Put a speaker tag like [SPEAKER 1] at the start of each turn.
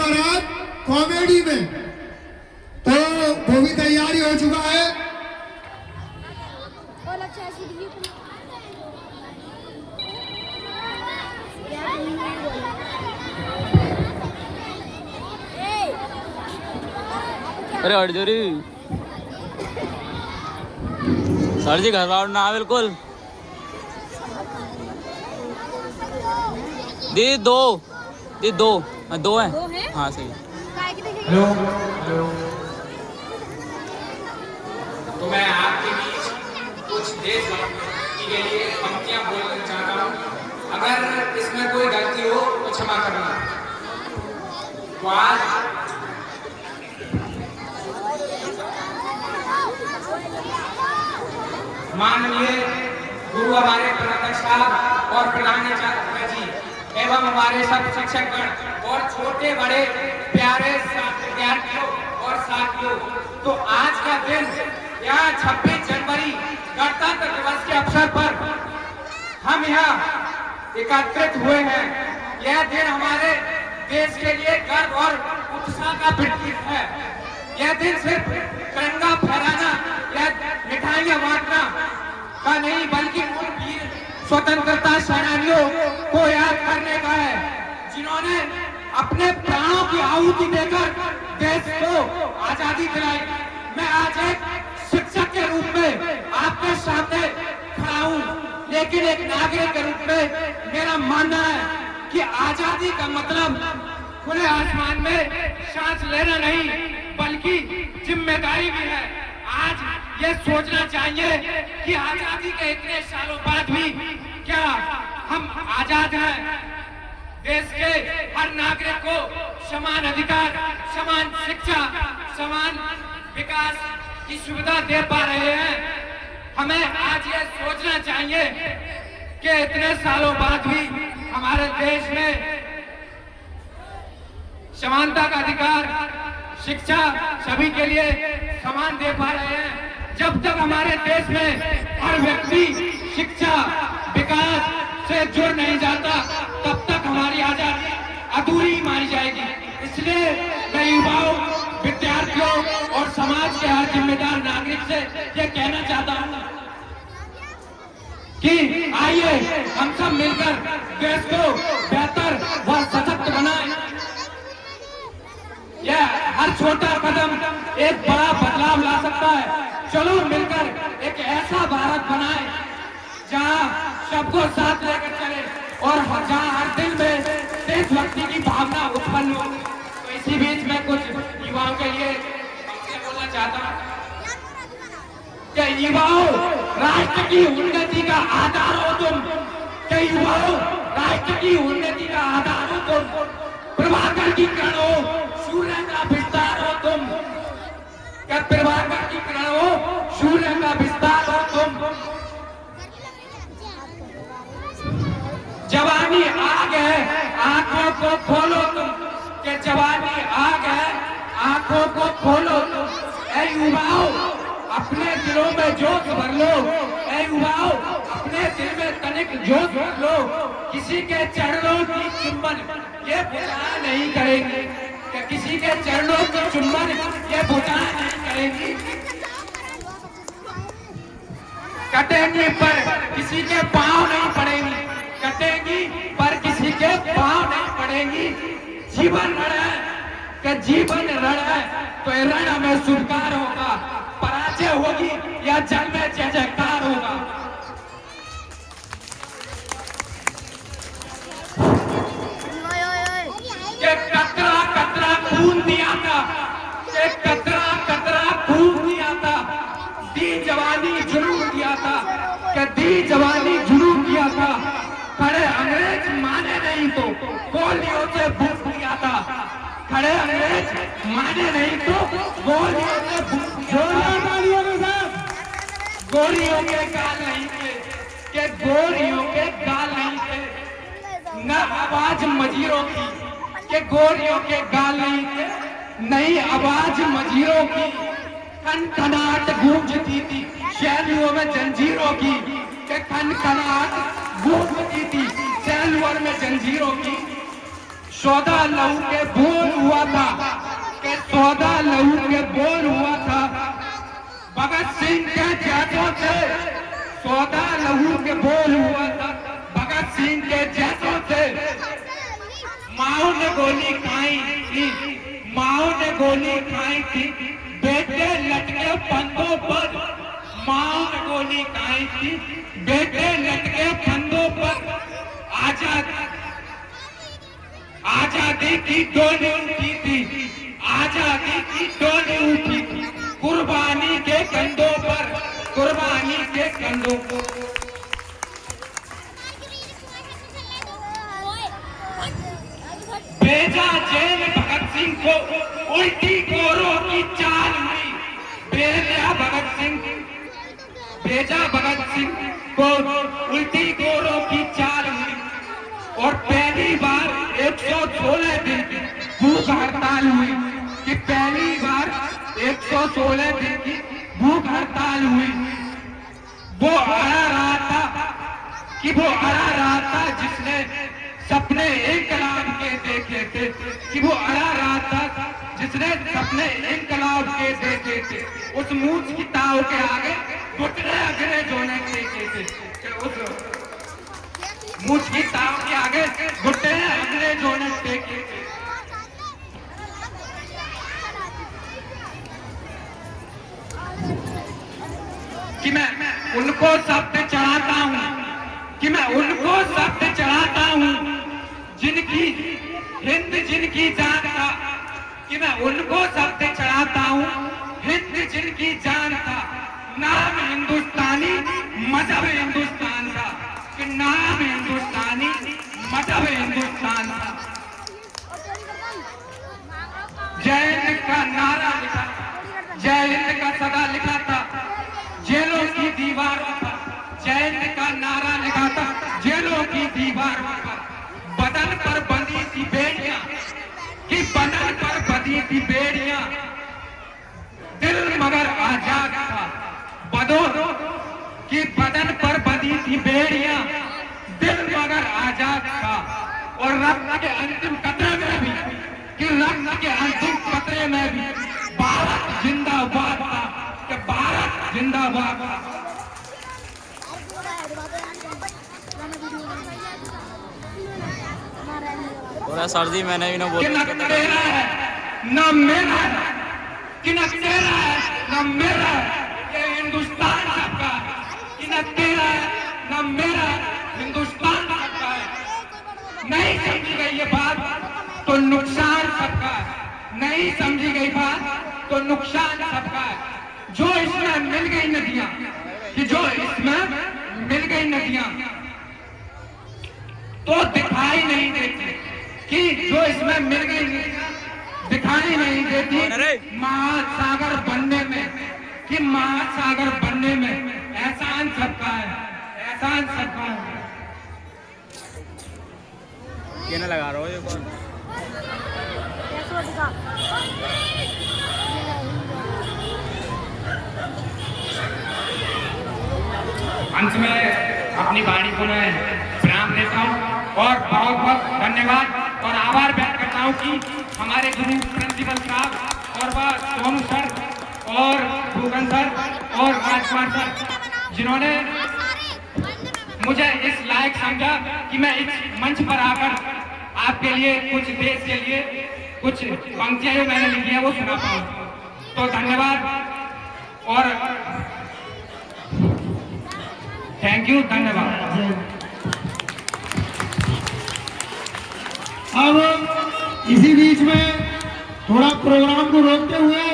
[SPEAKER 1] बारात कॉमेडी में, तो वो भी तैयारी हो चुका है।
[SPEAKER 2] अरे हटजोरी सर जी घबराओ ना बिल्कुल। दीदी दो हाँ, दो है हाँ सही।
[SPEAKER 1] हेलो हेलो,
[SPEAKER 3] तो मैं आपके बीच कुछ देशभक्ति के लिए पंक्तियां बोलना चाहता हूँ। अगर इसमें कोई गलती हो तो क्षमा करना। तो आज माननीय गुरु हमारे प्रबंधक साहब और प्रधानाचार्य जी एवं हमारे सब शिक्षकगण और छोटे बड़े प्यारे विद्यार्थियों और साथियों, तो आज का दिन यहाँ 26 जनवरी गणतंत्र दिवस के अवसर पर हम यहाँ एकत्रित हुए हैं। यह दिन हमारे देश के लिए गर्व और उत्साह का प्रतीक है। यह दिन सिर्फ तिरंगा फहराना या मिठाइयां बांटना का नहीं, बल्कि उन वीर स्वतंत्रता सेनानियों को याद करने का है जिन्होंने अपने प्राणों की आहुति देकर देश को आजादी दिलाई। मैं आज एक शिक्षक के रूप में आपके सामने खड़ा हूँ, लेकिन एक नागरिक के रूप में मेरा मानना है कि आजादी का मतलब खुले आसमान में सांस लेना नहीं, बल्कि जिम्मेदारी भी है। आज ये सोचना चाहिए कि आजादी के इतने सालों बाद भी क्या हम आजाद हैं। देश के हर नागरिक को समान अधिकार, समान शिक्षा, समान विकास की सुविधा दे पा रहे हैं। हमें आज ये सोचना चाहिए कि इतने सालों बाद भी हमारे देश में समानता का अधिकार, शिक्षा सभी के लिए समान दे पा रहे हैं। जब तक हमारे देश में हर व्यक्ति शिक्षा, विकास से जुड़ नहीं जाता, तब तक हमारी आजादी अधूरी मानी जाएगी। इसलिए मैं युवाओं, विद्यार्थियों और समाज के हर जिम्मेदार नागरिक से ये कहना चाहता हूँ कि आइए हम सब मिलकर देश को बेहतर व सशक्त बनाएं। यह हर छोटा कदम एक बड़ा बदलाव ला सकता है। चलो मिलकर एक ऐसा भारत बनाएं जहां सबको साथ लेकर चले और जहां हर दिल में देशभक्ति की भावना उत्पन्न हो। तो इसी बीच में कुछ युवाओं के लिए बोलना चाहता हूँ कि युवाओं, राष्ट्र की उन्नति का आधार हो तुम। क्या युवाओं, राष्ट्र की उन्नति का आधार हो तुम। प्रभाकर की किरण हो, सूर्य का विस्तार हो तुम। क्या प्रभाकर की किरण हो, सूर्य का विस्तार हो तुम। जवानी आग है, आंखों को खोलो तुम। क्या जवानी आग है, आंखों को खोलो तुम। ऐ युवाओं, अपने दिलों में जोश भर लो। ऐ युवाओं, अपने दिल में तनिक जोश भर लो। किसी के चरणों की चुंबन ये बुझा नहीं करेंगे। क्या किसी के चरणों की चुंबन ये बुझा नहीं करेंगी। कटेंगी पर किसी के पांव नहीं पड़ेंगी। कटेंगी पर किसी के पांव नहीं पड़ेंगी। जीवन रण है, कि जीवन रण है तो रण हमें स्वीकार होगा। पराजय होगी या जल में जय जयकार होगा। कतरा कतरा खून दिया था, कतरा कतरा खून दिया था। दी जवानी जुनून दिया था, कि दी जवानी जुनून दिया था। खड़े अंग्रेज माने नहीं तो गोलियों से भूख दिया था। खड़े अंग्रेज माने नहीं तो गोलियों से भूख गोलियों के गाल नहीं थे, कि गोलियों के गाल नहीं थे। न आवाज मजीरों की, के गोलियों के गाल नहीं थे, नई आवाज मजीरों की। खनखनाहट गूंजती थी शैलियों में जंजीरों की, के खनखनाहट गूंजती थी शैलियों में जंजीरों की। 14 लहू के बूंद हुआ था कि 14 लहू के बोर हुआ था भगत सिंह के जैसों से, 14 लहू के बोल हुआ था भगत सिंह के जैसों से। माओ ने गोली खाई थी, माओ ने गोली खाई थी बेटे लटके फंदों पर, माओ ने गोली खाई थी बेटे लटके फंदों पर। आजादी की डोली उठी थी, आजादी की डोली उठी थी कुर्बानी के कंधों पर, कुर्बानी के कंधों पर। भेजा जेल भगत सिंह को उल्टी गोरों की चाल हुई, भेजा भगत सिंह, भेजा भगत सिंह को उल्टी गोरों की चाल हुई और पहली बार 116 दिन की भूख हड़ताल हुई, कि पहली बार 116 दिन की भूख हड़ताल हुई। वो अड़ा रहा था कि वो अड़ा रहा था जिसने सपने इनकलाब के देखे थे, कि वो अड़ा रहा था जिसने सपने इनकलाब के देखे थे। उस मूछ की ताव के आगे घुटने अंग्रेजों ने टेके थे, उस मूछ की ताव के आगे घुटने अंग्रेजों ने टेके थे। कि मैं उनको शब्द चढ़ाता हूँ, कि मैं उनको शब्द चढ़ाता हूँ जिनकी हिंद जिनकी जान था, कि मैं उनको शब्द चढ़ाता हूँ हिंद जिनकी जान था। नाम हिंदुस्तानी मजहब हिंदुस्तान था, कि नाम हिंदुस्तानी मजहब हिंदुस्तान था। जय हिंद का नारा लिखा, जय हिंद का सदा लिखा था जेलों की दीवारों पर, जय हिंद का नारा लिखा था जेलों की दीवारों पर। बदन पर बंधी थी बेड़ियां, कि बदन पर बंधी थी बेड़ियां, दिल मगर आजाद था। बदो कि बदन पर बंधी थी बेड़ियां, दिल मगर आजाद था। और रक्त के अंतिम कतरे में भी, कि रक्त के अंतिम कतरे में भी भारत जिंदाबाद था, कि भारत जिंदाबाद था।
[SPEAKER 2] थोड़ा सर्दी मैंने भी ना
[SPEAKER 3] कि न तेरा है न मेरा है, कि न तेरा है न मेरा है, ये हिंदुस्तान सबका है। कि न तेरा है न मेरा है, हिंदुस्तान सबका है। नहीं समझी गई ये बात तो नुकसान सबका है, नहीं समझी गई बात तो नुकसान सबका है। जो इसमें मिल गई नदियां, कि जो इसमें मिल गई नदियां तो दिखाई नहीं देती, कि जो इसमें मिल गई दिखाई नहीं देती महासागर बनने में, कि महासागर बनने में एहसान सबका है, एहसान सबका है।
[SPEAKER 2] कहने लगा रहा हो ये बात।
[SPEAKER 3] अंत में अपनी वाणी को मैं विराम देता हूँ और बहुत बहुत धन्यवाद और आभार व्यक्त करता हूँ कि हमारे गुरु प्रिंसिपल साहब और वह सोनू सर और भूगन सर और राजकुमार सर, जिन्होंने मुझे इस लायक समझा कि मैं इस मंच पर आकर आपके लिए कुछ देश के लिए कुछ पंक्तियां जो मैंने लिखी है वो सुना पाऊँ। तो धन्यवाद और थैंक यू, धन्यवाद।
[SPEAKER 1] अब इसी बीच में थोड़ा प्रोग्राम को रोकते हुए